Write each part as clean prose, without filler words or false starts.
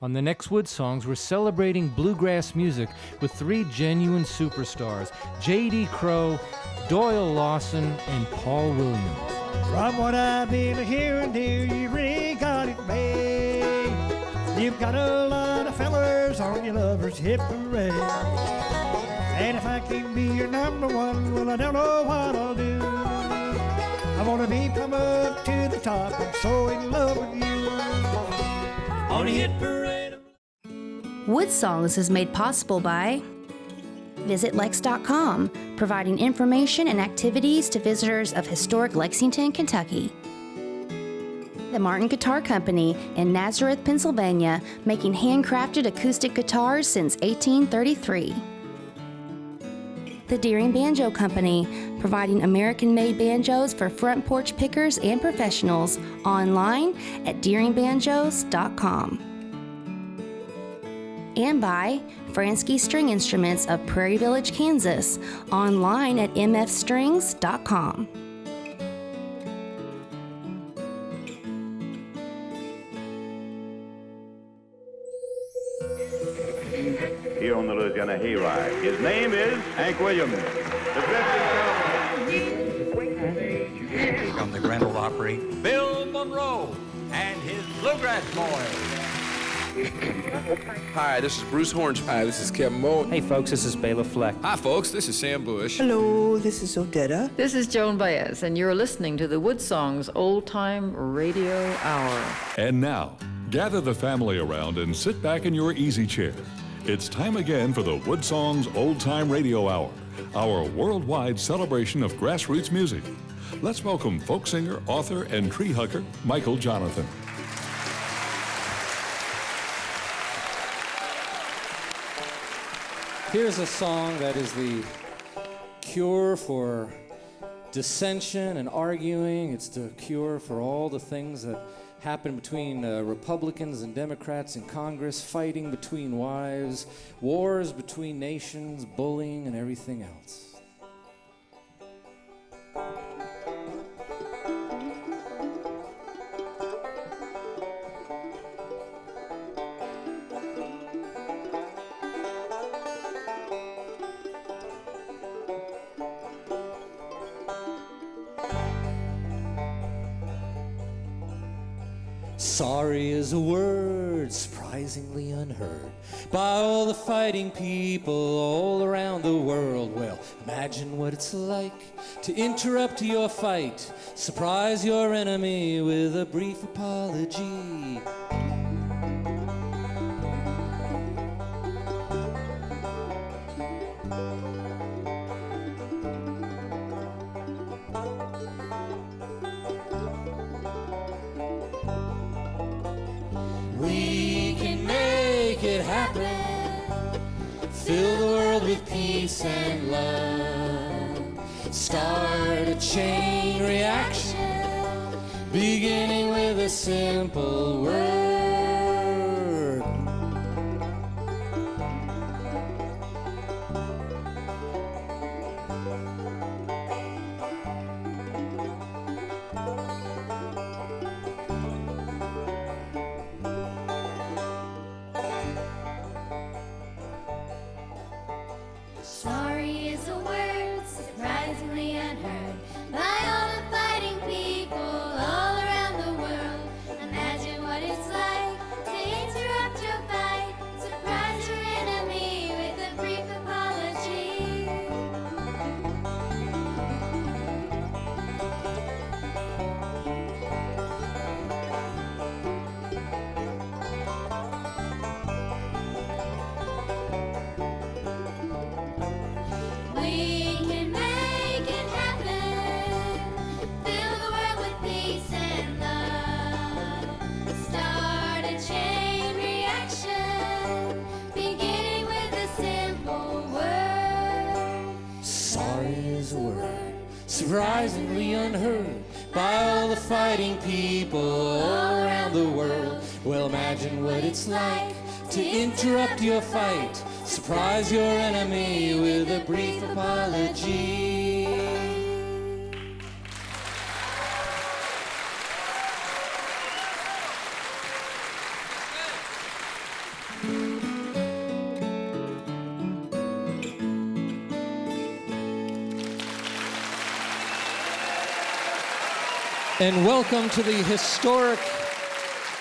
On the next WoodSongs, we're celebrating bluegrass music with three genuine superstars, J.D. Crowe, Doyle Lawson, and Paul Williams. From what I've been hearing, dear, you really got it made. You've got a lot of fellers on your lover's hip parade. And if I can't be your number one, well, I don't know what I'll do. I want to be come up to the top. I'm so in love with you. On a hit parade. WoodSongs is made possible by Visit Lex.com, providing information and activities to visitors of historic Lexington, Kentucky. The Martin Guitar Company in Nazareth, Pennsylvania, making handcrafted acoustic guitars since 1833. The Deering Banjo Company, providing American-made banjos for front porch pickers and professionals, online at deeringbanjos.com. And by Fransky String Instruments of Prairie Village, Kansas, online at mfstrings.com. Here on the Louisiana Hayride, his name is Hank Williams. From the Grand Ole Opry, Bill Monroe and his Bluegrass Boys. Hi, this is Bruce Horns. Hi, this is Kevin Moe. Hey folks, this is Bela Fleck. Hi folks, this is Sam Bush. Hello, this is Odetta. This is Joan Baez, and you're listening to the WoodSongs Old Time Radio Hour. And now, gather the family around and sit back in your easy chair. It's time again for the WoodSongs Old Time Radio Hour, our worldwide celebration of grassroots music. Let's welcome folk singer, author, and tree hugger, Michael Jonathan. Here's a song that is the cure for dissension and arguing. It's the cure for all the things that happen between Republicans and Democrats in Congress, fighting between wives, wars between nations, bullying, and everything else. Sorry is a word surprisingly unheard by all the fighting people all around the world. Well, imagine what it's like to interrupt your fight, surprise your enemy with a brief apology. We can make it happen, fill the world with peace and love, start a chain reaction, beginning with a simple word. Sorry is a word surprisingly unheard by all the fighting people all around the world. Imagine what it's like to interrupt your fight, surprise your enemy with a brief apology. We can make it happen, fill the world with peace and love, start a chain reaction, beginning with a simple word. Sorry is a word surprisingly unheard by all the fighting people all around the world. Well, imagine what it's like to interrupt your fight, surprise your enemy with a brief apology. And welcome to the historic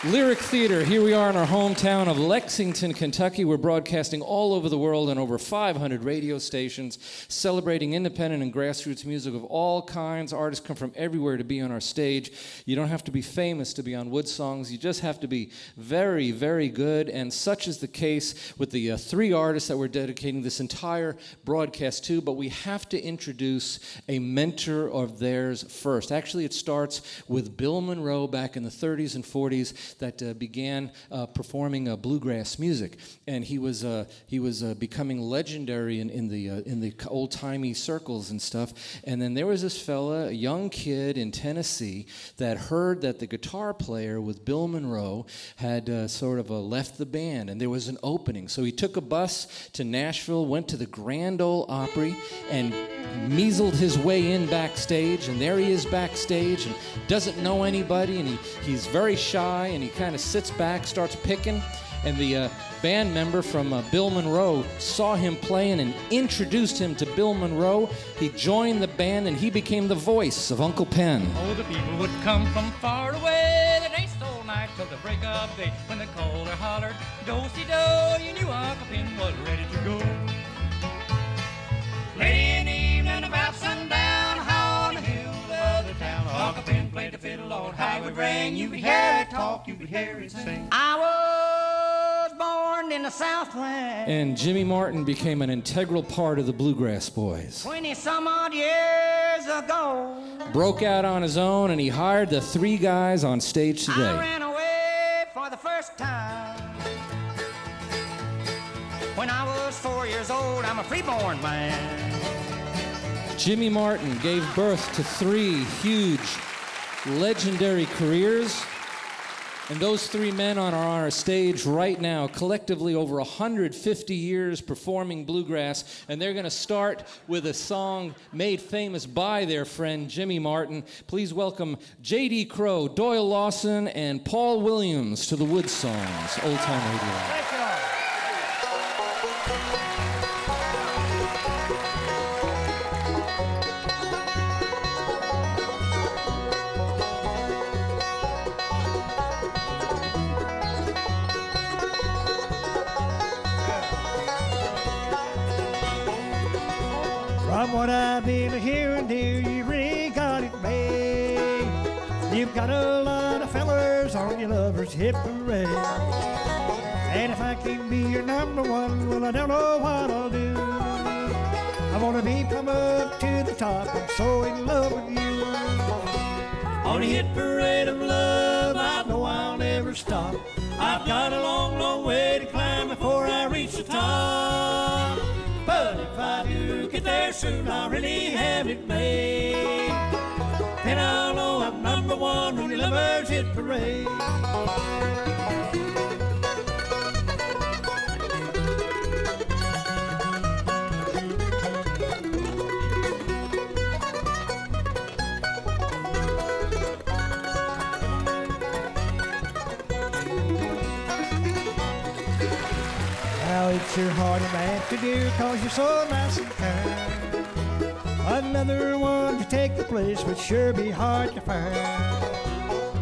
Lyric Theater. Here we are in our hometown of Lexington, Kentucky. We're broadcasting all over the world on over 500 radio stations, celebrating independent and grassroots music of all kinds. Artists come from everywhere to be on our stage. You don't have to be famous to be on WoodSongs. You just have to be very, very good. And such is the case with the three artists that we're dedicating this entire broadcast to. But we have to introduce a mentor of theirs first. Actually, it starts with Bill Monroe back in the 30s and 40s. That began performing bluegrass music, and he was becoming legendary in the old-timey circles and stuff. And then there was this fella, a young kid in Tennessee, that heard that the guitar player with Bill Monroe had sort of left the band, and there was an opening. So he took a bus to Nashville, went to the Grand Ole Opry, and measled his way in backstage, and there he is backstage and doesn't know anybody, and he's very shy, and he kind of sits back, starts picking, and the band member from Bill Monroe saw him playing and introduced him to Bill Monroe. He joined the band, and he became the voice of Uncle Pen. Oh, the people would come from far away. They danced all night till the break of day. When the caller hollered, do-si-do, you knew Uncle Pen was ready to go. Late in the evening, about sundown, high on the hill above the town, Uncle Pen played the fiddle on high would ring. You could hear it talk, you could hear it sing. I was born in the Southland, and Jimmy Martin became an integral part of the Bluegrass Boys. 20-some-odd years ago, broke out on his own, and he hired the three guys on stage today. I ran away for the first time. When I was 4 years old, I'm a freeborn man. Jimmy Martin gave birth to three huge, legendary careers. And those three men are on our stage right now, collectively over 150 years performing bluegrass. And they're going to start with a song made famous by their friend Jimmy Martin. Please welcome J.D. Crowe, Doyle Lawson, and Paul Williams to the WoodSongs Old Time Radio. Thank you all. From what I've been hearing, dear, you really got it made. You've got a lot of fellers on your lover's hip parade. And if I can't be your number one, well, I don't know what I'll do. I want to be come up to the top. I'm so in love with you. On the hit parade of love, I know I'll never stop. I've got a long, long way to climb before I reach the top. But if I do get there soon, I'll really have it made. Then I'll know I'm number one on the lovers' hit parade. Now it's your heart and man to do, 'cause you're so nice and kind. Another one to take the place would sure be hard to find.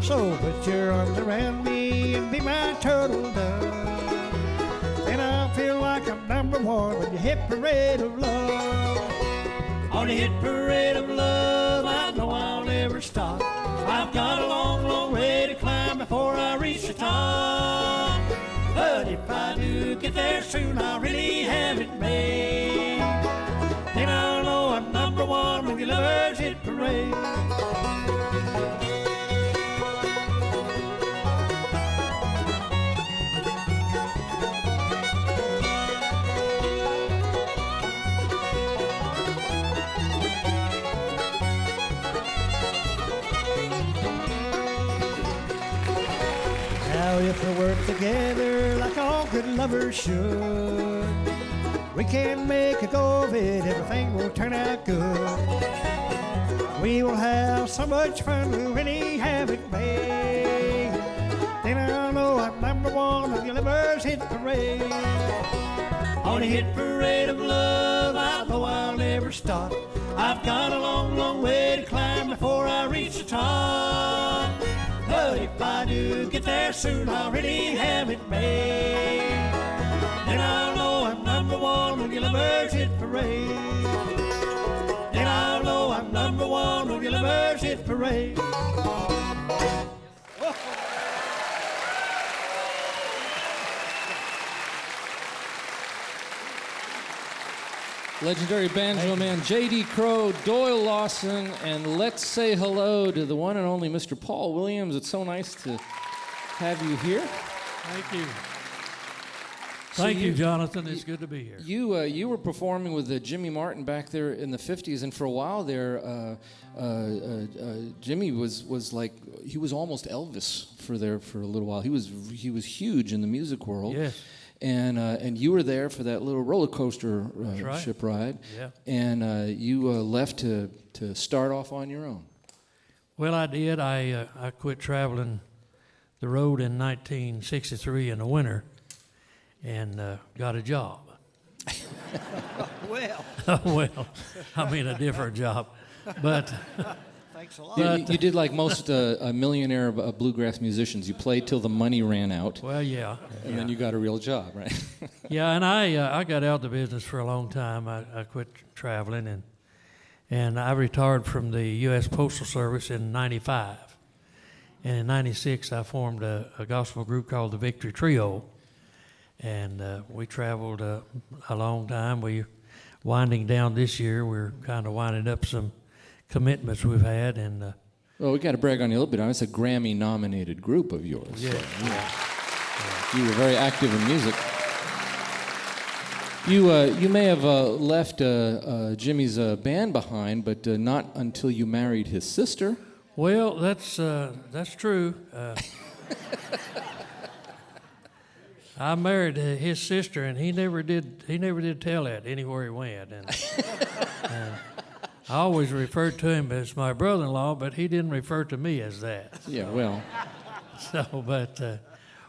So put your arms around me and be my total dove. Then I'll feel like I'm number one on your hit parade of love. On the hit parade of love, I know I'll never stop. I've got a long, long way to climb before I reach the top. But if I do get there soon, I'll really have it made. Then I'll know I'm number one on the lovers' hit parade. Now if we work together like all good lovers should, we can make a go of it, everything will turn out good. We will have so much fun, we'll really have it made. Then I'll know I'm number one on the lovers' hit parade. On the hit parade of love, I know I'll never stop. I've got a long, long way to climb before I reach the top. But if I do get there soon, I'll really have it made. Then I'll know I'm number one when your lovers hit parade. Then I'll know I'm number one when your lovers hit parade. Legendary banjo man J.D. Crowe, Doyle Lawson, and let's say hello to the one and only Mr. Paul Williams. It's so nice to have you here. Thank you. So Thank you, Jonathan. It's good to be here. You were performing with Jimmy Martin back there in the 50s, and for a while there, Jimmy was like, he was almost Elvis for a little while. He was huge in the music world. Yes. And you were there for that little roller coaster ship ride. Yeah. And you left to start off on your own. Well, I did. I quit traveling the road in 1963 in the winter and got a job. Well. Well, I mean a different job. But thanks a lot. You did like most millionaire bluegrass musicians. You played till the money ran out. Well, yeah. And then you got a real job, right? Yeah, and I got out of the business for a long time. I quit traveling, and I retired from the U.S. Postal Service in '95. And in '96, I formed a gospel group called the Victory Trio, and we traveled a long time. We're winding down this year. We're kind of winding up some commitments we've had, and well, we got to brag on you a little bit. It's a Grammy-nominated group of yours. Yeah, so, yeah. You were very active in music. You may have left Jimmy's band behind, but not until you married his sister. Well, that's true. I married his sister, and he never did tell that anywhere he went, and I always referred to him as my brother-in-law, but he didn't refer to me as that. Yeah, well. So, but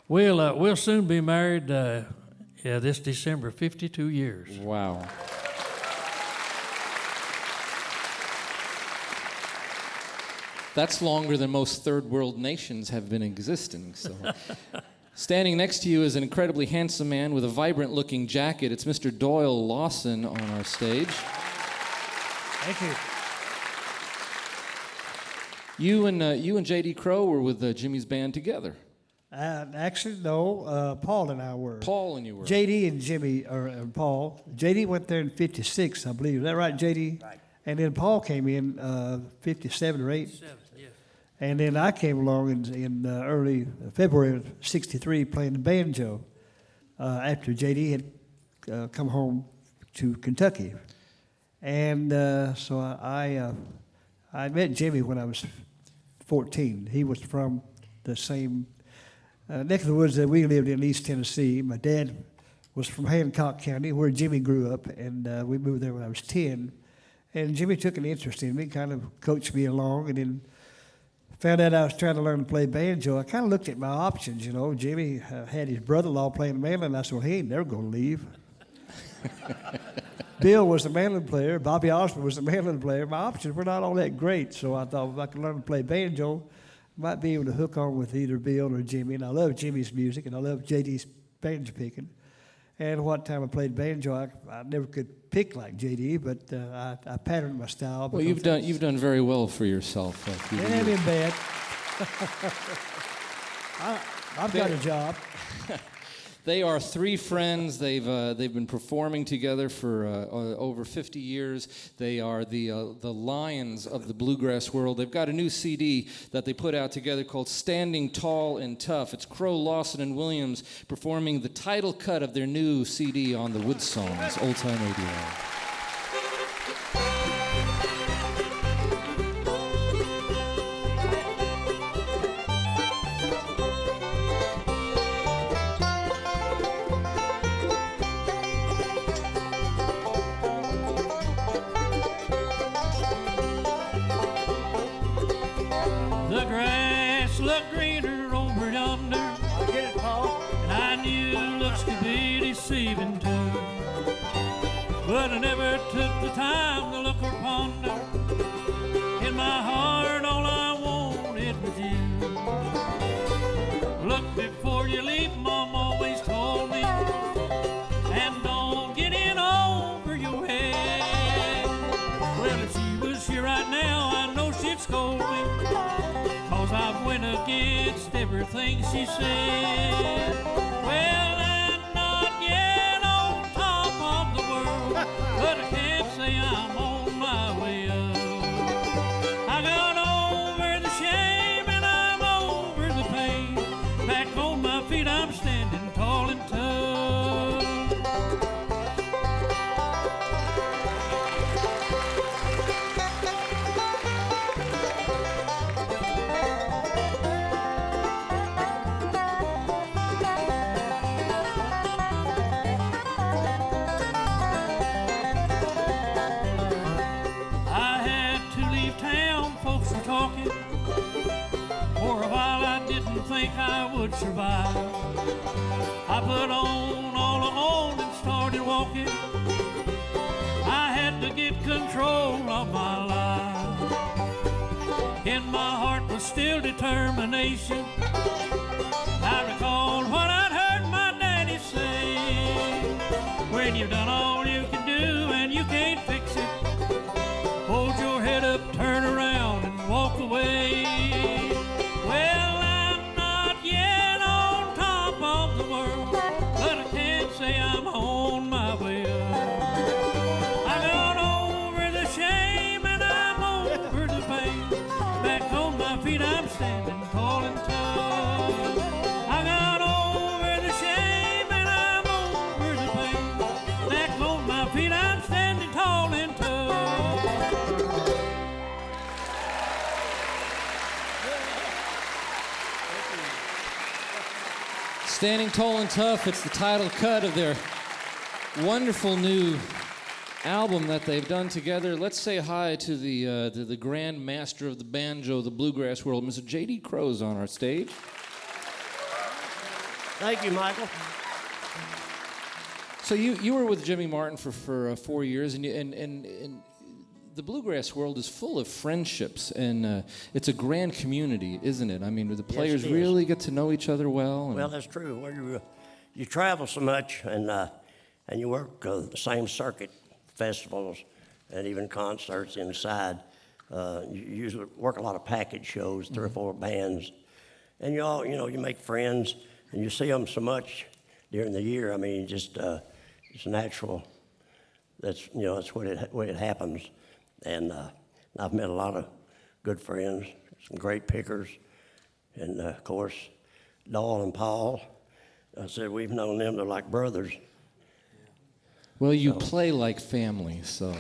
we'll soon be married. This December, 52 years. Wow. That's longer than most third world nations have been existing. So, standing next to you is an incredibly handsome man with a vibrant-looking jacket. It's Mr. Doyle Lawson on our stage. Thank you. You and J.D. Crowe were with Jimmy's band together. Actually, no. Paul and I were. Paul and you were. J.D. and Jimmy, or Paul. J.D. went there in '56, I believe. Is that right, J.D.? Right. And then Paul came in '57 or '8. '57, yes. And then I came along in early February of '63 playing the banjo after J.D. had come home to Kentucky. And so I met Jimmy when I was 14. He was from the same neck of the woods that we lived in East Tennessee. My dad was from Hancock County, where Jimmy grew up, and we moved there when I was 10. And Jimmy took an interest in me, kind of coached me along, and then found out I was trying to learn to play banjo. I kind of looked at my options, you know. Jimmy had his brother-in-law playing the mandolin, and I said, well, he ain't never going to leave. Bill was the mandolin player. Bobby Osborne was the mandolin player. My options were not all that great, so I thought if I could learn to play banjo, I might be able to hook on with either Bill or Jimmy. And I love Jimmy's music, and I love J.D.'s banjo picking. And what time I played banjo, I never could pick like J.D., but I patterned my style. Well, you've done very well for yourself. It ain't been bad. I've got a job. They are three friends. They've been performing together for over 50 years. They are the lions of the bluegrass world. They've got a new CD that they put out together called Standing Tall and Tough. It's Crowe, Lawson, and Williams performing the title cut of their new CD on the WoodSongs Old Time Radio. The grass looked greener over yonder. I get it, Paul. And I knew looks could be deceiving too. But I never took the time to look upon scold me, 'cause I've went against everything she said. Well, I'm not yet on top of the world, but I can't say I'm on my way up. I got over the shame and I'm over the pain. Back on my feet I'm standing tall and tough. Talking. For a while I didn't think I would survive. I put on all I owned and started walking. I had to get control of my life. In my heart was still determination. I recalled what I'd heard my daddy say. When you've done all you can do and you can't fix it, hold your head up, turn around, and walk away. Well, I'm not yet on top of the world, but I can't say I'm on my way up. I got over the shame and I'm over the pain. Back on my feet I'm standing tall and tough. I got over the shame and I'm over the pain. Back on my feet I'm standing tall and tough. Standing Tall and Tough, it's the title cut of their wonderful new album that they've done together. Let's say hi to the grand master of the banjo, the bluegrass world, Mr. J.D. Crowe's on our stage. Thank you, Michael. So you were with Jimmy Martin for 4 years, and the bluegrass world is full of friendships, and it's a grand community, isn't it? I mean, the players really get to know each other well. Well, that's true. You travel so much, and you work the same circuit, festivals, and even concerts inside. You usually work a lot of package shows, 3 or 4 bands, and you make friends, and you see them so much during the year. I mean, just it's natural. That's what it happens. And I've met a lot of good friends, some great pickers, and of course, Doyle and Paul. I said we've known them; they're like brothers. Well, you play like family, so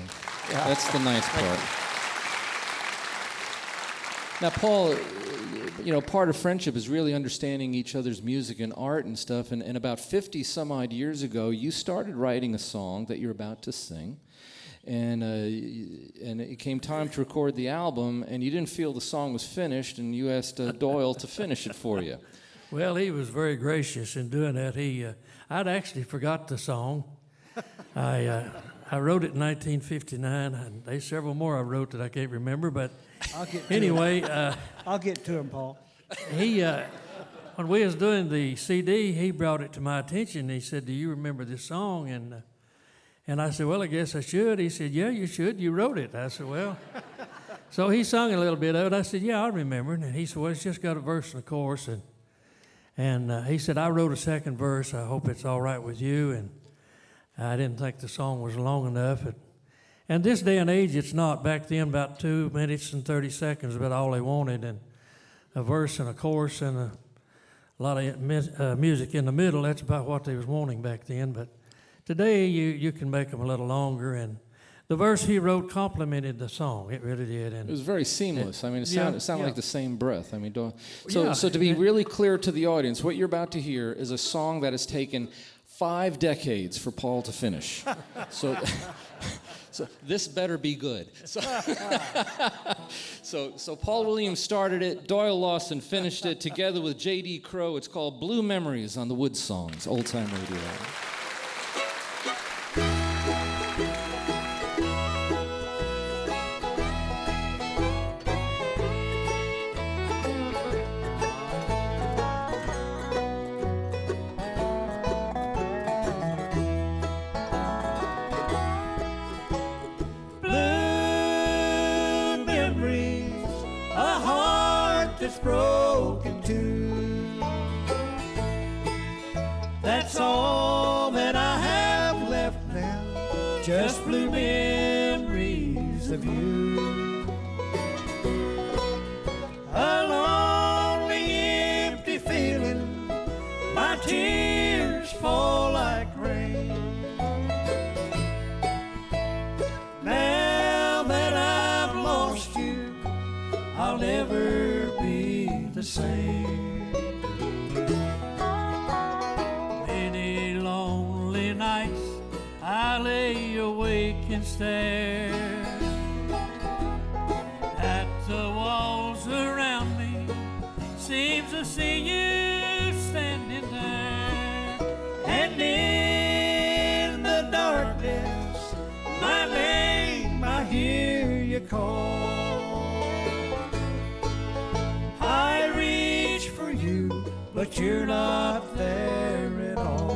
that's the nice part. Now, Paul, part of friendship is really understanding each other's music and art and stuff. And about 50 some odd years ago, you started writing a song that you're about to sing. And it came time to record the album, and you didn't feel the song was finished, and you asked Doyle to finish it for you. Well, he was very gracious in doing that. I'd actually forgot the song. I wrote it in 1959, and there's several more I wrote that I can't remember, but anyway. I'll get to him, Paul. When we was doing the CD, he brought it to my attention. He said, "Do you remember this song?" And I said, "Well, I guess I should." He said, "Yeah, you should. You wrote it." I said, "Well." So he sung a little bit of it. I said, "Yeah, I remember it." And he said, "Well, it's just got a verse and a chorus." And he said, "I wrote a second verse. I hope it's all right with you." And I didn't think the song was long enough. And this day and age, it's not. Back then, about 2 minutes and 30 seconds, about all they wanted. And a verse and a chorus and a lot of music in the middle. That's about what they was wanting back then. But today, you can make them a little longer, and the verse he wrote complimented the song. It really did. And it was very seamless. I mean, it sounded like the same breath. I mean, so to be really clear to the audience, what you're about to hear is a song that has taken 5 decades for Paul to finish. So this better be good. So Paul Williams started it. Doyle Lawson finished it together with J.D. Crowe. It's called Blue Memories on the WoodSongs, Old Time Radio. That's all that I have left now, just blue memories of you. A lonely, empty feeling, my tears fall like rain. Now that I've lost you, I'll never be the same. Many lonely nights I lay awake and stare at the walls around me. Seems to see you standing there, and in the darkness, my name I hear you call. I reach for you, but you're not there at all.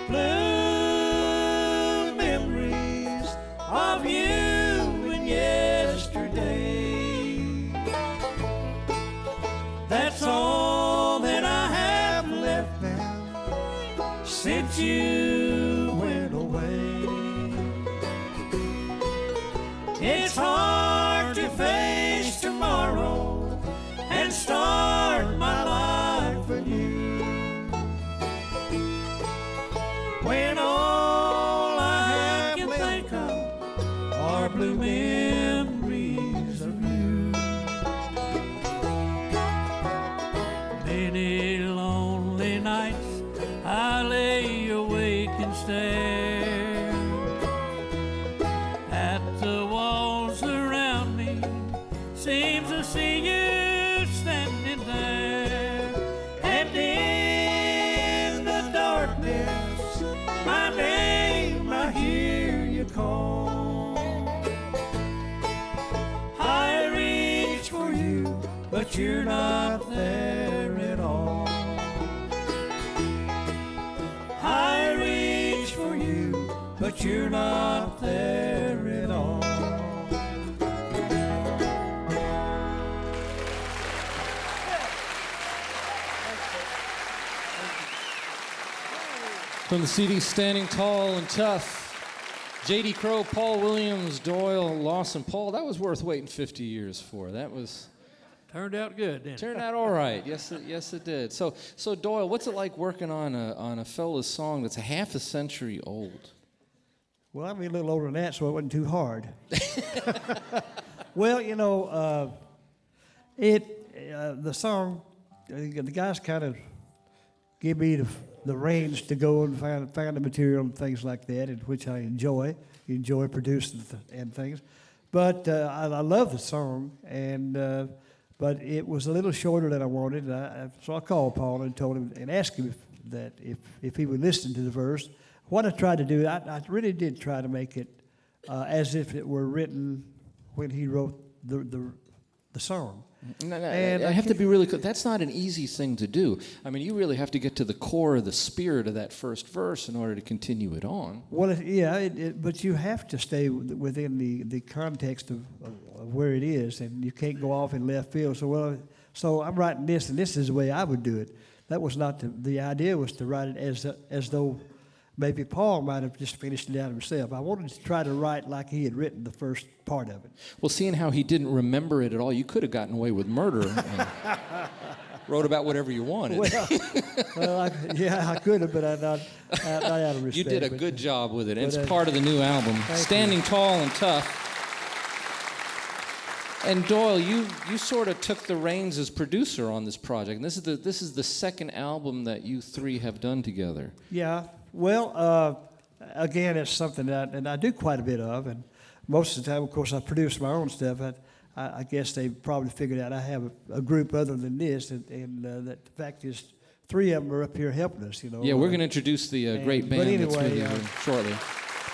Blue memories of you and yesterday. That's all that I have left now since you went away. It's hard to face tomorrow and start my life anew when all I can think of are blue memories of you. many lonely nights I lay awake and stare at the walls around me. Seems to see you standing there, and in the darkness, my name I hear you call. I reach for you, but you're not there at all. I reach for you, but you're not there at all. From the CD Standing Tall and Tough, J.D. Crowe, Paul Williams, Doyle Lawson. Paul, that was worth waiting 50 years for. That was... Turned out good, didn't it? Turned out all right. Yes, it did. So Doyle, what's it like working on a fella's song that's a half a century old? Well, I'm a little older than that, so it wasn't too hard. Well, you know, the song, the guys kind of give me the reins to go and find the material and things like that, and which I enjoy producing and things. But I love the song, and but it was a little shorter than I wanted. So I called Paul and told him and asked him if he would listen to the verse. What I tried to do, I really did try to make it as if it were written when he wrote the song. No, And I have to be really clear. That's not an easy thing to do. I mean, you really have to get to the core of the spirit of that first verse in order to continue it on. Well, but you have to stay within the context of where it is, and you can't go off in left field. So I'm writing this, and this is the way I would do it. That was not the idea was to write it as though maybe Paul might have just finished it out himself. I wanted to try to write like he had written the first part of it. Well, seeing how he didn't remember it at all, you could have gotten away with murder and wrote about whatever you wanted. I could have, but not out of respect. You did a good job with it, and it's part of the new album, Standing Tall and Tough. And Doyle, you sort of took the reins as producer on this project. And this is the second album that you three have done together. Yeah. Well, again, it's something that I do quite a bit of, and most of the time, of course, I produce my own stuff. I guess they probably figured out I have a group other than this, and that the fact is, three of them are up here helping us. Yeah, we're going to introduce the great band that's going to be here shortly.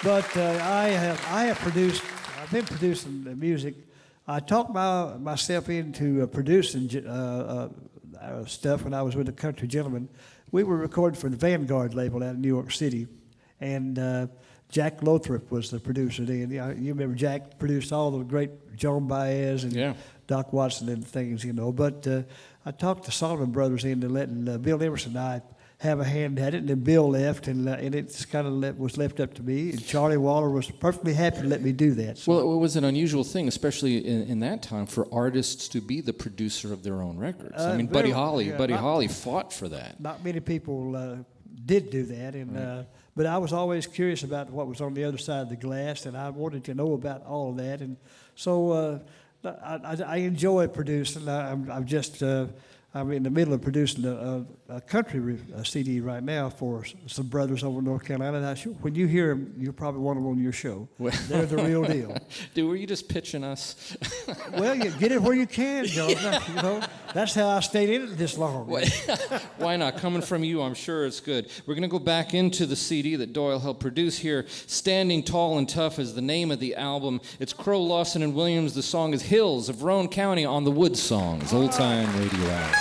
But I've been producing the music I talked myself into producing stuff when I was with the Country Gentlemen. We were recording for the Vanguard label out in New York City, and Jack Lothrop was the producer then. You remember Jack produced all the great Joan Baez and Doc Watson and things, But I talked the Solomon Brothers into letting Bill Emerson and I have a hand at it, and then Bill left, and it kind of was left up to me. And Charlie Waller was perfectly happy to let me do that. So. Well, it was an unusual thing, especially in that time, for artists to be the producer of their own records. I mean, Buddy Holly fought for that. Not many people did do that, and right. But I was always curious about what was on the other side of the glass, and I wanted to know about all of that, and so I enjoy producing. I'm in the middle of producing a country CD right now for some brothers over in North Carolina. Now, when you hear them, you'll probably want them on your show. Well, they're the real deal. Dude, were you just pitching us? Well, you get it where you can, Joe. That's how I stayed in it this long. Why not? Coming from you, I'm sure it's good. We're going to go back into the CD that Doyle helped produce here. Standing Tall and Tough is the name of the album. It's Crowe, Lawson, and Williams. The song is Hills of Roane County on the WoodSongs, Old Time Radio Hour.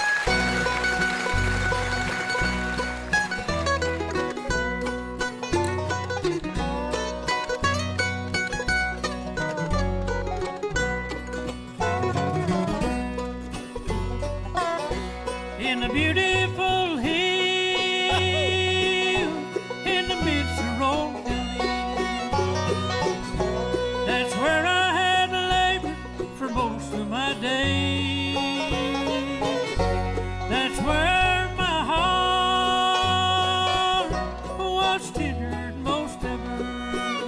In the beautiful hill in the midst of Roane County, that's where I had labored for most of my days. That's where my heart was tendered most ever.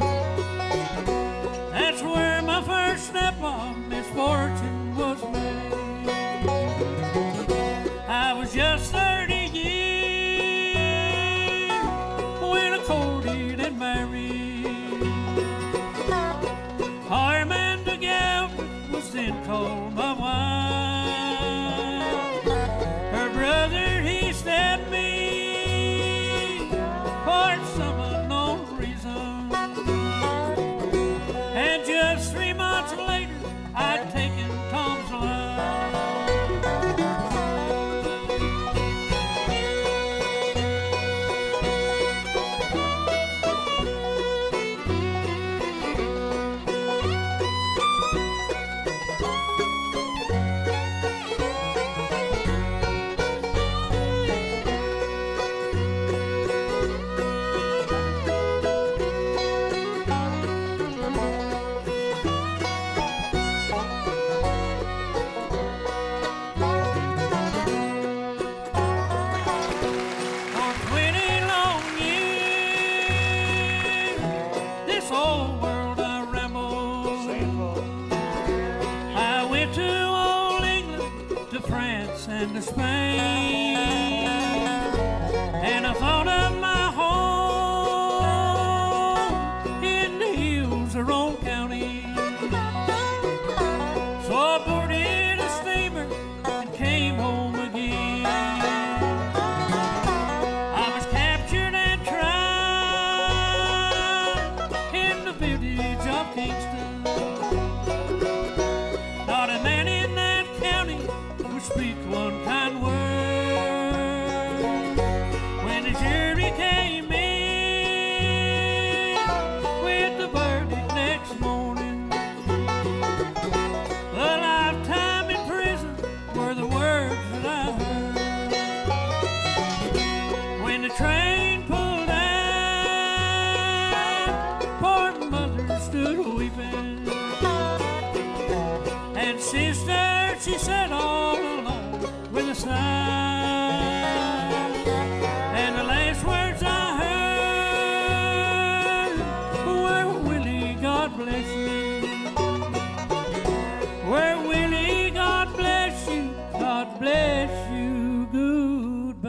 That's where my first step on misfortune was made. I was just 30 years when I courted and married. Our Amanda Galbraith was then called my wife. Her brother, he stabbed me for some unknown reason. And just 3 months later, I'd taken Tom's life. And to Spain, and I thought of my home in the hills of Roane County. So I boarded a steamer and came home again. I was captured and tried in the village of Kingston. Not a man in that county would speak one kind word. When the jury came in with the verdict next morning, a lifetime in prison were the words that I heard. When the train pulled out, poor mother stood weeping, and sister, she said all alone with a sigh. And the last words I heard were, Willie, God bless you. Were, Willie, God bless you, God bless you, goodbye.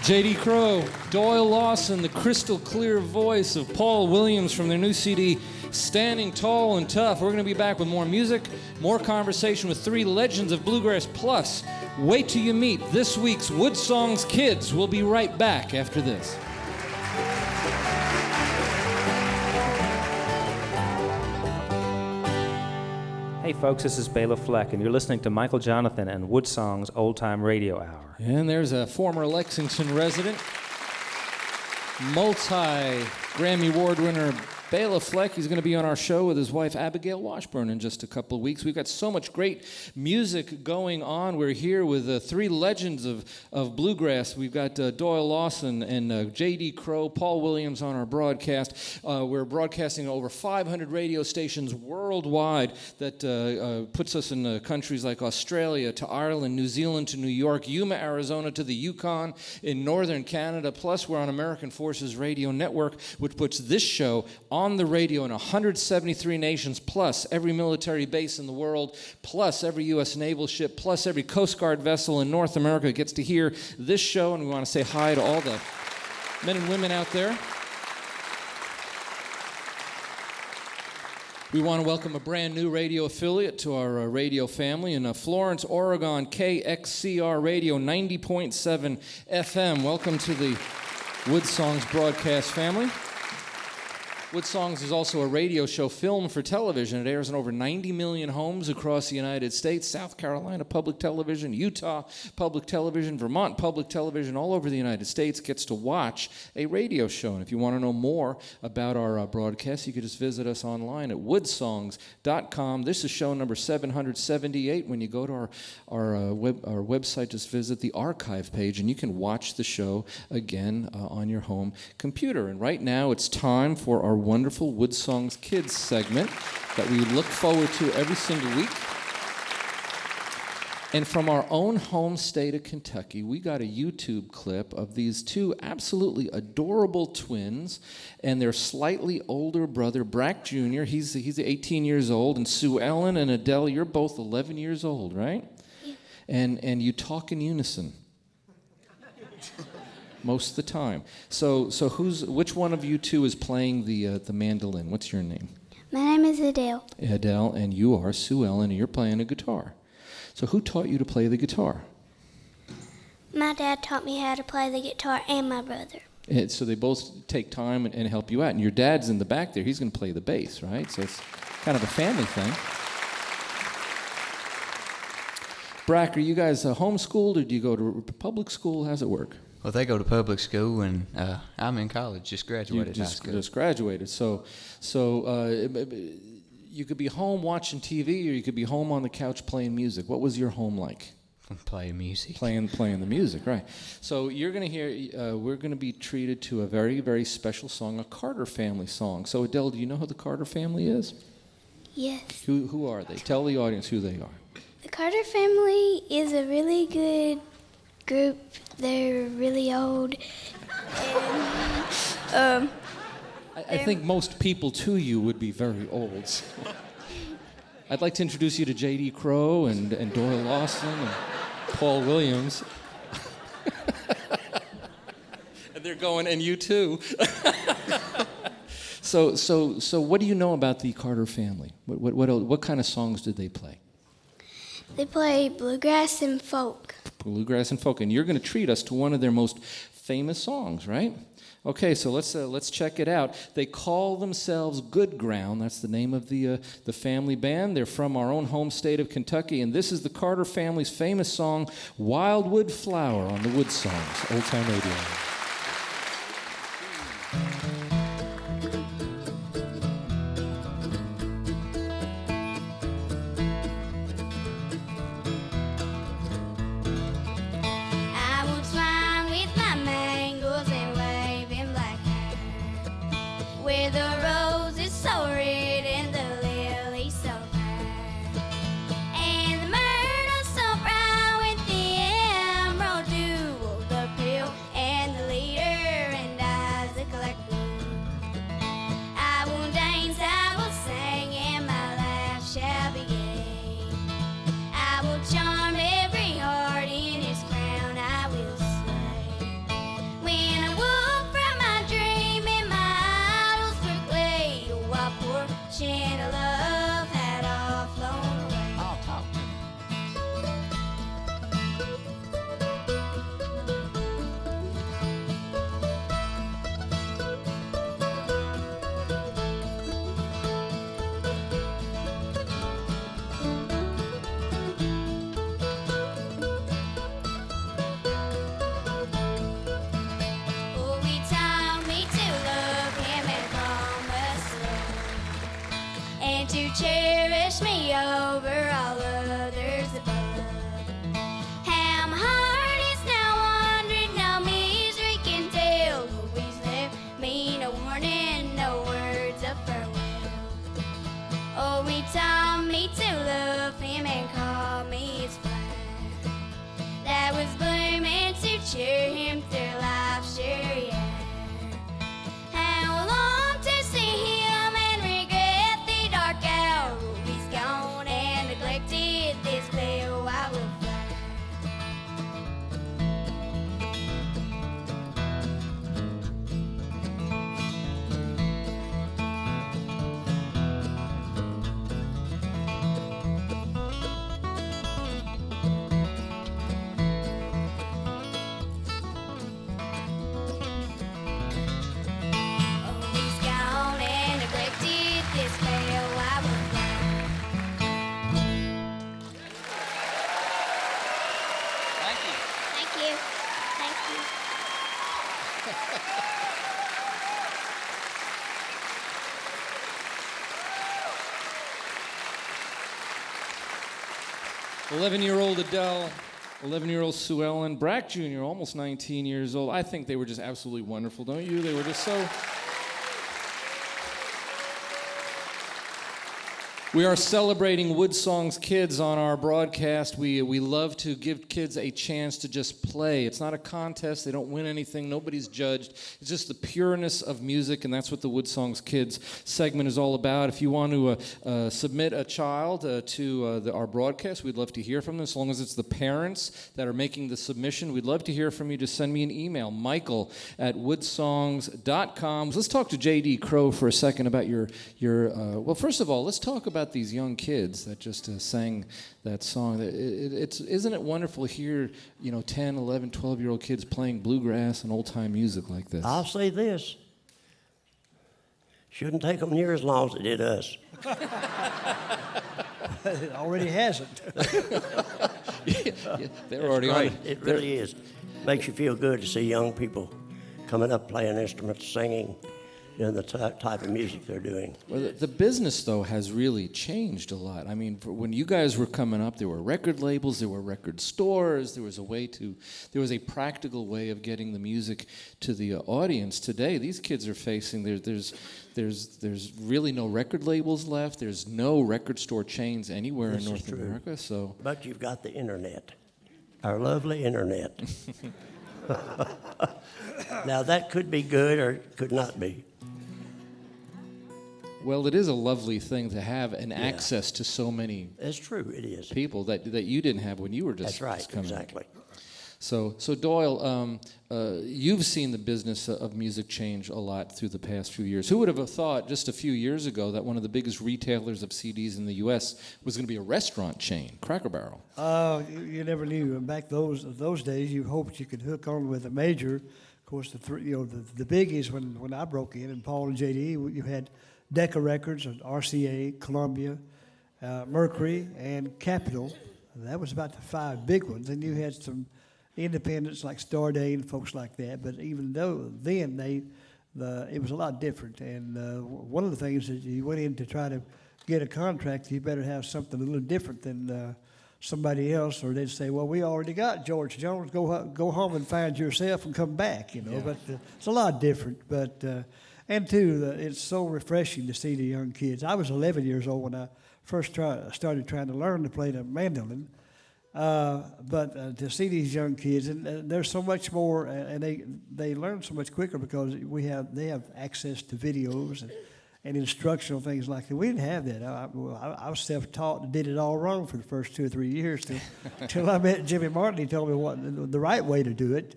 J.D. Crowe, Doyle Lawson, the crystal clear voice of Paul Williams from their new CD, Standing Tall and Tough. We're going to be back with more music, more conversation with 3 legends of bluegrass, plus Wait till you meet this week's WoodSongs kids. We'll be right back after this. Hey folks, this is Bela Fleck, and you're listening to Michael Jonathan and WoodSongs Old Time Radio Hour. And there's a former Lexington resident, multi-Grammy Award winner Bela Fleck. He's going to be on our show with his wife Abigail Washburn in just a couple of weeks. We've got so much great music going on. We're here with three legends of bluegrass. We've got Doyle Lawson and J.D. Crowe, Paul Williams on our broadcast. We're broadcasting over 500 radio stations worldwide. That puts us in countries like Australia to Ireland, New Zealand to New York, Yuma, Arizona to the Yukon, in northern Canada. Plus, we're on American Forces Radio Network, which puts this show on the radio in 173 nations, plus every military base in the world, plus every U.S. naval ship, plus every Coast Guard vessel in North America gets to hear this show, and we want to say hi to all the men and women out there. We want to welcome a brand new radio affiliate to our radio family in Florence, Oregon, KXCR Radio 90.7 FM. Welcome to the WoodSongs broadcast family. WoodSongs is also a radio show filmed for television. It airs in over 90 million homes across the United States, South Carolina Public Television, Utah Public Television, Vermont Public Television, all over the United States gets to watch a radio show. And if you want to know more about our broadcast, you can just visit us online at woodsongs.com. This is show number 778. When you go to our website, just visit the archive page, and you can watch the show again on your home computer. And right now, it's time for our wonderful WoodSongs Kids segment that we look forward to every single week. And from our own home state of Kentucky, we got a YouTube clip of these two absolutely adorable twins and their slightly older brother, Brack Jr. He's 18 years old, and Sue Ellen and Adele, you're both 11 years old, right? Yeah. And you talk in unison. Most of the time. So which one of you two is playing the mandolin? What's your name? My name is Adele. Adele, and you are Sue Ellen, and you're playing a guitar. So who taught you to play the guitar? My dad taught me how to play the guitar, and my brother. And so they both take time and help you out. And your dad's in the back there. He's going to play the bass, right? So it's kind of a family thing. Brack, are you guys homeschooled, or do you go to public school? How's it work? Well, they go to public school, and I'm in college, just graduated high school. Just graduated. So you could be home watching TV, or you could be home on the couch playing music. What was your home like? Playing music. Playing the music, right. So you're going to hear, we're going to be treated to a very, very special song, a Carter family song. So Adele, do you know who the Carter family is? Yes. Who are they? Tell the audience who they are. The Carter family is a really good group. They're really old. And, I think most people to you would be very old. I'd like to introduce you to J.D. Crowe and Doyle Lawson and Paul Williams. And they're going, and you too. So what do you know about the Carter family? What kind of songs did they play? They play bluegrass and folk. Bluegrass and folk, and you're going to treat us to one of their most famous songs, right? Okay, so let's check it out. They call themselves Good Ground. That's the name of the family band. They're from our own home state of Kentucky, and this is the Carter family's famous song, Wildwood Flower, on the WoodSongs Old Time Radio. And the to cherish me over all others above. How my heart is now wandering, no misery can tell. Oh, he's left me no warning, no words of farewell. Oh, he taught me to love him and call me his flower that was blooming to cheer him through life's dreary hour. How long to see him and regret the dark hour? Oh, he's gone and neglected this pale wildflower. 11-year-old Adele, 11-year-old Sue Ellen, Brack Jr., almost 19 years old. I think they were just absolutely wonderful, don't you? They were just so... We are celebrating WoodSongs kids on our broadcast. We love to give kids a chance to just play. It's not a contest. They don't win anything. Nobody's judged. It's just the pureness of music, and that's what the WoodSongs Kids segment is all about. If you want to submit a child to our broadcast, we'd love to hear from them. As long as it's the parents that are making the submission, we'd love to hear from you. Just send me an email, michael@woodsongs.com. Let's talk to J.D. Crowe for a second about your well, first of all, let's talk about these young kids that just sang that song. Isn't it wonderful to hear, 10, 11, 12-year-old kids playing bluegrass and old-time music like this? I'll say this. Shouldn't take them near as long as it did us. It already hasn't. They're already on it. It really is. Makes you feel good to see young people coming up playing instruments, singing, the type of music they're doing. Well, the business, though, has really changed a lot. I mean, when you guys were coming up, there were record labels, there were record stores, there was a practical way of getting the music to the audience. Today, these kids are facing, there's really no record labels left, there's no record store chains anywhere in North America, so... But you've got the internet, our lovely internet. Now, that could be good or it could not be. Well, it is a lovely thing to have an access to so many. It's true, it is. People that you didn't have when you were just coming. That's right, exactly. So Doyle, you've seen the business of music change a lot through the past few years. Who would have thought just a few years ago that one of the biggest retailers of CDs in the U.S. was going to be a restaurant chain, Cracker Barrel? You never knew. Back those days, you hoped you could hook on with a major. Of course, the biggies when I broke in, and Paul and J.D., you had Decca Records, and RCA, Columbia, Mercury, and Capitol. That was about the 5 big ones. And you had some independents like Starday and folks like that. But even though then it was a lot different. And one of the things that you went in to try to get a contract, you better have something a little different than somebody else, or they'd say, well, we already got George Jones, go home and find yourself and come back, Yeah. But it's a lot different. But and two, it's so refreshing to see the young kids. I was 11 years old when I first started trying to learn to play the mandolin. But to see these young kids, and there's so much more, and they learn so much quicker because they have access to videos and instructional things like that. We didn't have that. I was self-taught and did it all wrong for the first 2 or 3 years till I met Jimmy Martin. He told me what the right way to do it.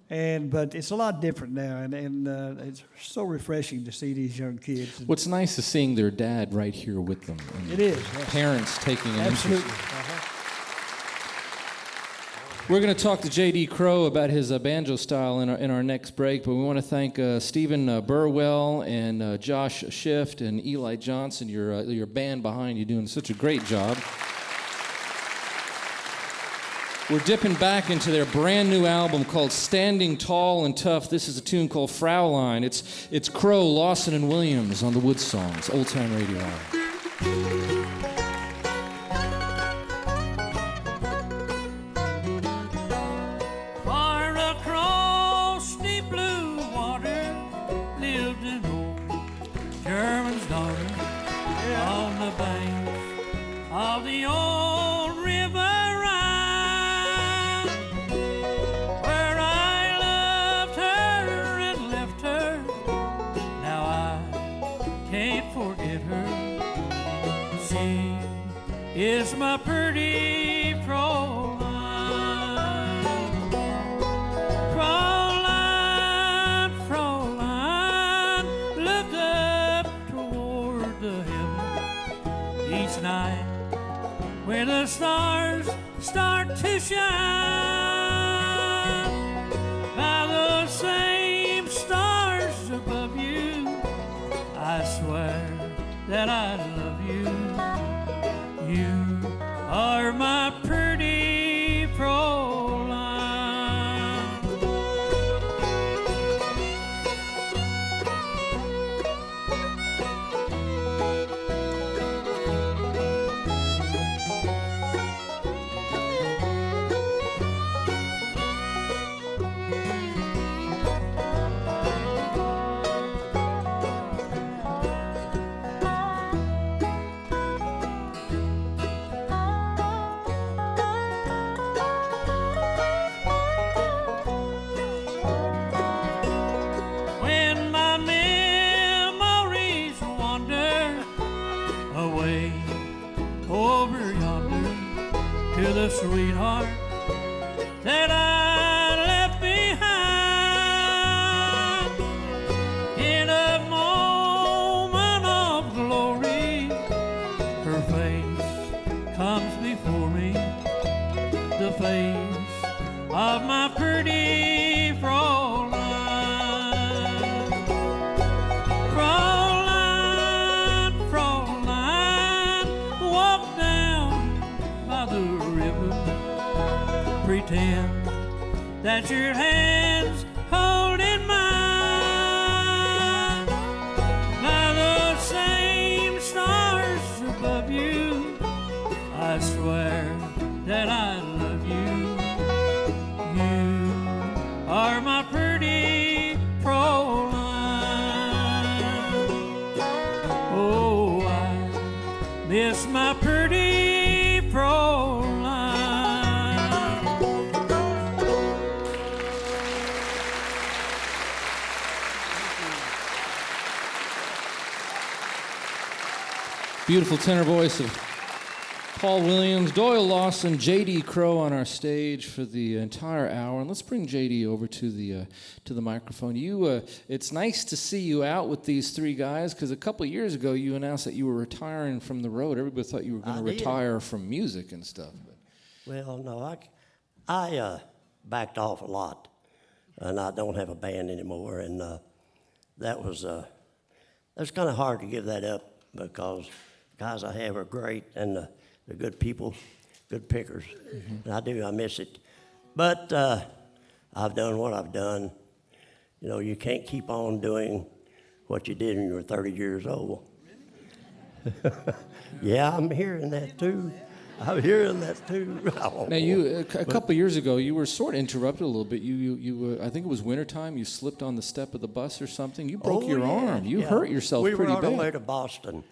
But it's a lot different now, and it's so refreshing to see these young kids. What's nice is seeing their dad right here with them. It is. Yes. Parents taking an Absolutely. interest. We're going to talk to J.D. Crowe about his banjo style in our next break, but we want to thank Stephen Burwell and Josh Schiff and Eli Johnson, your band behind you, doing such a great job. We're dipping back into their brand new album called Standing Tall and Tough. This is a tune called Frau. It's Crowe, Lawson, and Williams on the WoodSongs Old Time Radio Hour. Far across the blue water lived an old German's daughter on the banks of the old river Rhine, where I loved her and left her. Now I can't forget her. She is my pretty Frau. Night when the stars start to shine, by the same stars above you, I swear that I love you. You are my pretty Fraulein. The sweetheart that I left behind. In a moment of glory, her face comes before me, the face of my pretty Fraulein. Fraulein, Fraulein, walk down by the river. Pretend that your hands hold in mine, by the same stars above you, I swear that I love you. You are my pretty Fraulein. Oh, I miss my pretty Fraulein. Beautiful tenor voice of Paul Williams, Doyle Lawson, J.D. Crowe on our stage for the entire hour. And let's bring J.D. over to the microphone. It's nice to see you out with these three guys, because a couple of years ago you announced that you were retiring from the road. Everybody thought you were going to retire from music and stuff. Well, no, I backed off a lot, and I don't have a band anymore. And that was kind of hard to give that up, because guys I have are great, and they're good people, good pickers. Mm-hmm. And I miss it. But I've done what I've done. You know, you can't keep on doing what you did when you were 30 years old. Yeah, I'm hearing that too. I'm hearing that too. Now, a couple of years ago, you were sort of interrupted a little bit. You I think it was wintertime. You slipped on the step of the bus or something. You broke your arm. You hurt yourself pretty bad. We were on our way to Boston,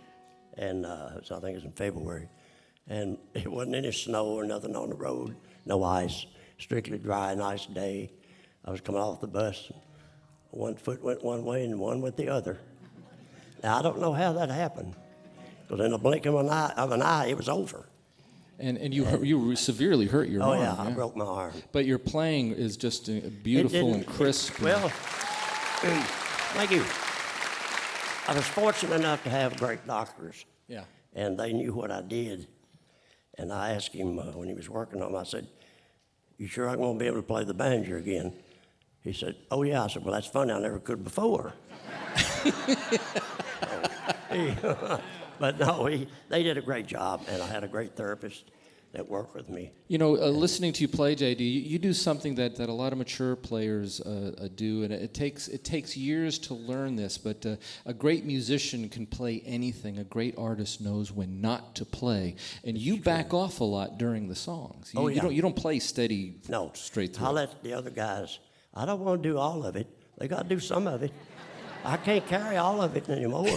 and so I think it was in February. And it wasn't any snow or nothing on the road, no ice, strictly dry, nice day. I was coming off the bus. One foot went one way and one went the other. Now, I don't know how that happened, because in a blink of an eye, it was over. And you severely hurt your arm. Oh, yeah, I broke my arm. But your playing is just beautiful and crisp. Well, thank you. I was fortunate enough to have great doctors. Yeah. And they knew what I did. And I asked him when he was working on them, I said, "You sure I'm going to be able to play the banjo again?" He said, "Oh, yeah." I said, "Well, that's funny. I never could before." But no, they did a great job, and I had a great therapist. that work with me. You know, listening to you play, JD, you do something that a lot of mature players do, and it takes years to learn this. But a great musician can play anything. A great artist knows when not to play, and you back off a lot during the songs. You don't play steady. No, straight through. I let the other guys. I don't want to do all of it. They got to do some of it. I can't carry all of it anymore.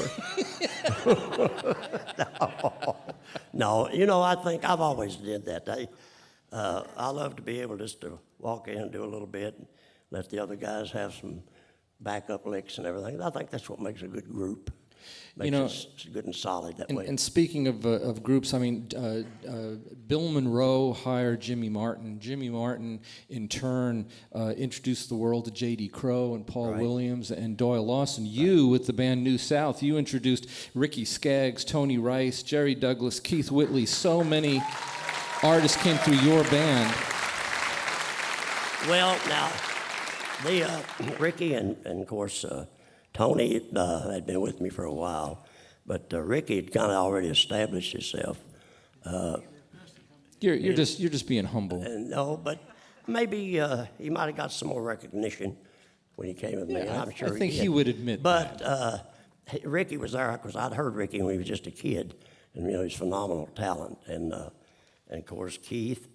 No, you know, I think I've always did that. I love to be able just to walk in and do a little bit and let the other guys have some backup licks and everything. I think that's what makes a good group. Makes it good and solid that way. And speaking of groups, I mean, Bill Monroe hired Jimmy Martin. Jimmy Martin, in turn, introduced the world to J.D. Crowe and Paul Williams and Doyle Lawson. You, with the band New South, you introduced Ricky Skaggs, Tony Rice, Jerry Douglas, Keith Whitley. So many artists came through your band. Well, now, Ricky and of course, Tony had been with me for a while, but Ricky had kind of already established himself. You're just being humble. No, but maybe he might have got some more recognition when he came with me. I'm sure I think he would admit that. But Ricky was there because I'd heard Ricky when he was just a kid, and you know he's phenomenal talent. And of course Keith,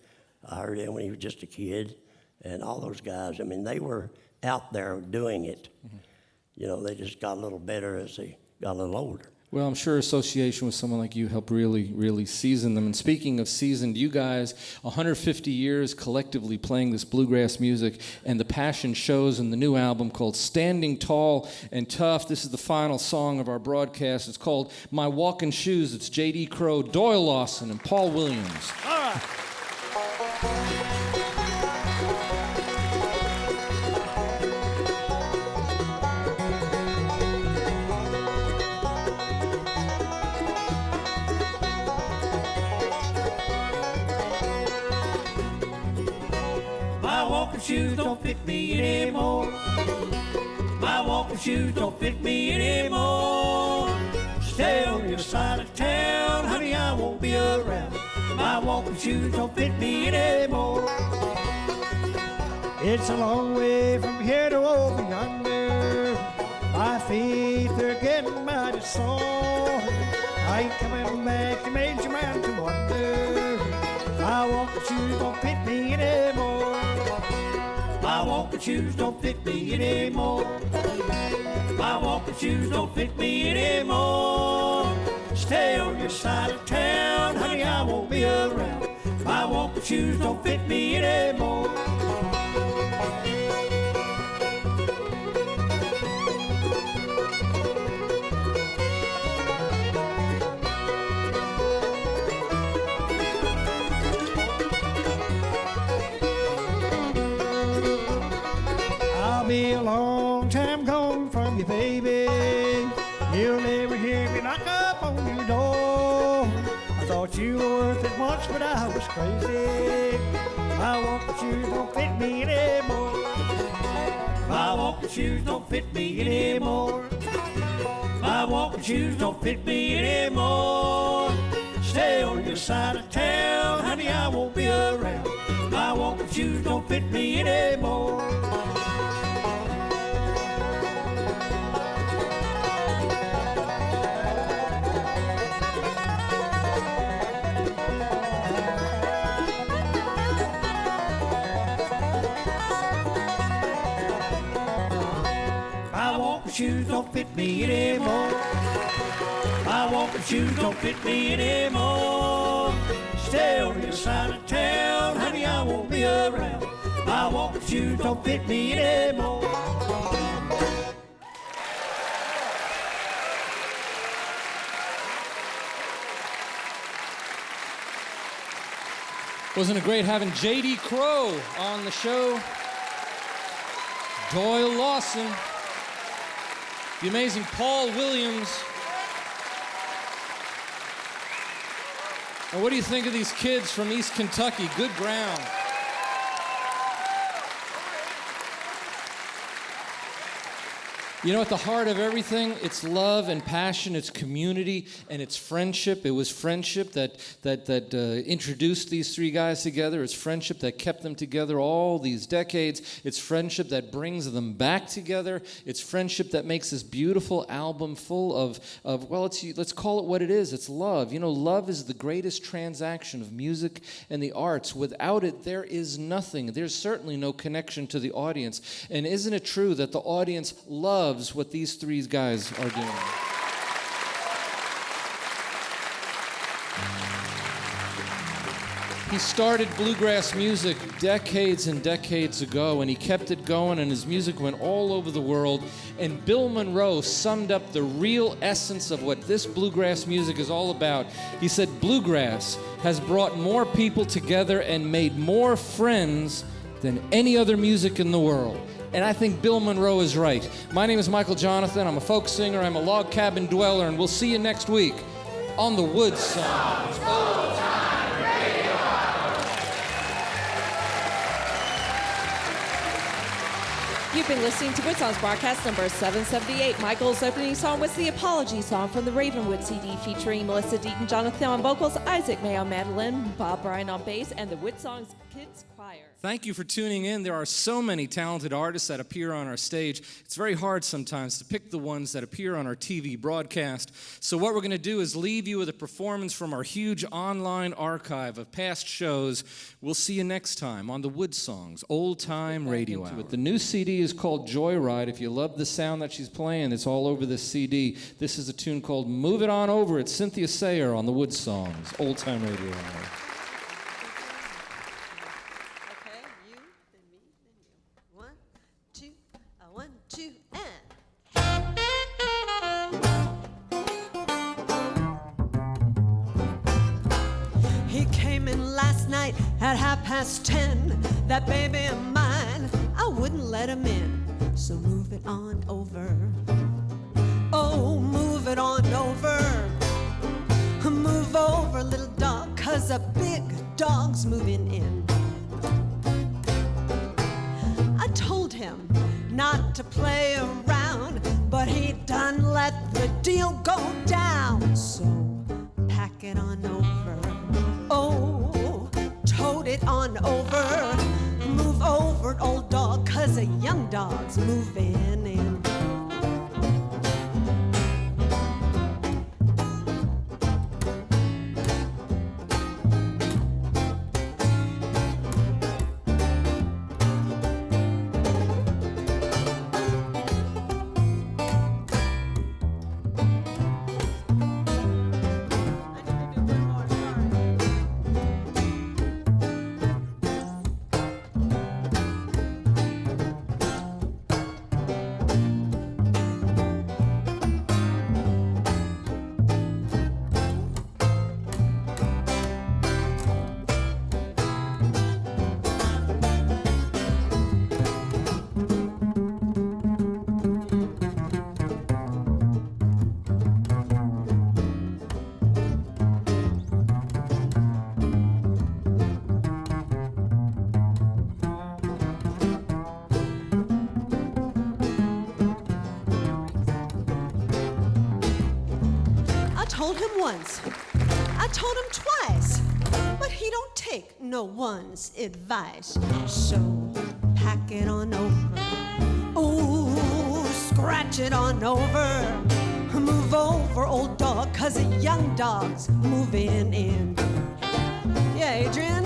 I heard him when he was just a kid, and all those guys. I mean, they were out there doing it. Mm-hmm. You know, they just got a little better as they got a little older. Well, I'm sure association with someone like you helped really, really season them. And speaking of seasoned, you guys, 150 years collectively playing this bluegrass music, and the passion shows in the new album called Standing Tall and Tough. This is the final song of our broadcast. It's called My Walking Shoes. It's J.D. Crowe, Doyle Lawson, and Paul Williams. All right. Shoes don't fit me anymore. My walking shoes don't fit me anymore. Stay on your side of town, honey, I won't be around. My walking shoes don't fit me anymore. It's a long way from here to over yonder. My feet are getting mighty sore. I ain't coming back, you made your mind to wonder. My walking shoes don't fit me anymore. My walking shoes don't fit me anymore. My walking shoes don't fit me anymore. Stay on your side of town, honey, I won't be around. My walking shoes don't fit me anymore. Be a long time gone from you, baby. You'll never hear me knock up on your door. I thought you were worth it once, but I was crazy. My walking shoes don't fit me anymore. My walking shoes don't fit me anymore. My walking shoes don't fit me anymore. Stay on your side of town, honey, I won't be around. My walking shoes don't fit me anymore. Shoes don't fit me anymore. My walking shoes don't fit me anymore. Stay on your side of town, honey, I won't be around. My walking shoes don't fit me anymore. Wasn't it great having J.D. Crowe on the show? Doyle Lawson. The amazing Paul Williams. And what do you think of these kids from East Kentucky? Good ground. You know, at the heart of everything, it's love and passion, it's community, and it's friendship. It was friendship that introduced these three guys together. It's friendship that kept them together all these decades. It's friendship that brings them back together. It's friendship that makes this beautiful album full of well, let's call it what it is. It's love. You know, love is the greatest transaction of music and the arts. Without it, there is nothing. There's certainly no connection to the audience. And isn't it true that the audience loves what these three guys are doing? He started bluegrass music decades and decades ago, and he kept it going, and his music went all over the world. And Bill Monroe summed up the real essence of what this bluegrass music is all about. He said, "Bluegrass has brought more people together and made more friends than any other music in the world." And I think Bill Monroe is right. My name is Michael Jonathan. I'm a folk singer. I'm a log cabin dweller, and we'll see you next week on the WoodSongs. You've been listening to WoodSongs broadcast number 778. Michael's opening song was the Apology Song from the Ravenwood CD featuring Melissa Deaton, Jonathan on vocals, Isaac May on mandolin, Bob Bryan on bass, and the WoodSongs Kids Choir. Thank you for tuning in. There are so many talented artists that appear on our stage. It's very hard sometimes to pick the ones that appear on our TV broadcast. So what we're going to do is leave you with a performance from our huge online archive of past shows. We'll see you next time on the WoodSongs Old Time Radio Hour. The new CD is called Joyride. If you love the sound that she's playing, it's all over this CD. This is a tune called Move It On Over. It's Cynthia Sayer on the WoodSongs Old Time Radio Hour. He came in last night at 10:30. That baby of mine, I wouldn't let him in. So move it on over. Oh, move it on over. Move over, little dog, 'cause a big dog's moving in. I told him not to play around, but he done let the deal go down. So pack it on over. Oh, tote it on over. Move over, old dog, 'cause a young dog's moving in. I told him once, I told him twice, but he don't take no one's advice. So pack it on over. Ooh, scratch it on over. Move over, old dog, 'cause a young dog's moving in. Yeah, Adrian?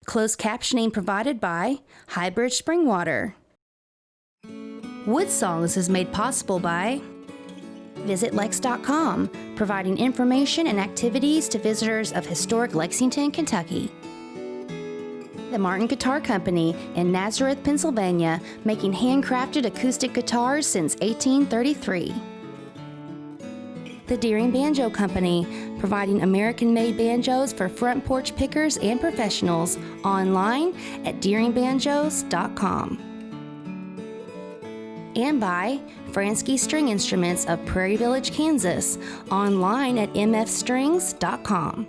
Closed captioning provided by Highbridge Springwater. WoodSongs is made possible by VisitLex.com, providing information and activities to visitors of historic Lexington, Kentucky. The Martin Guitar Company in Nazareth, Pennsylvania, making handcrafted acoustic guitars since 1833. The Deering Banjo Company, providing American-made banjos for front porch pickers and professionals, online at DeeringBanjos.com. And by Fransky String Instruments of Prairie Village, Kansas, online at mfstrings.com.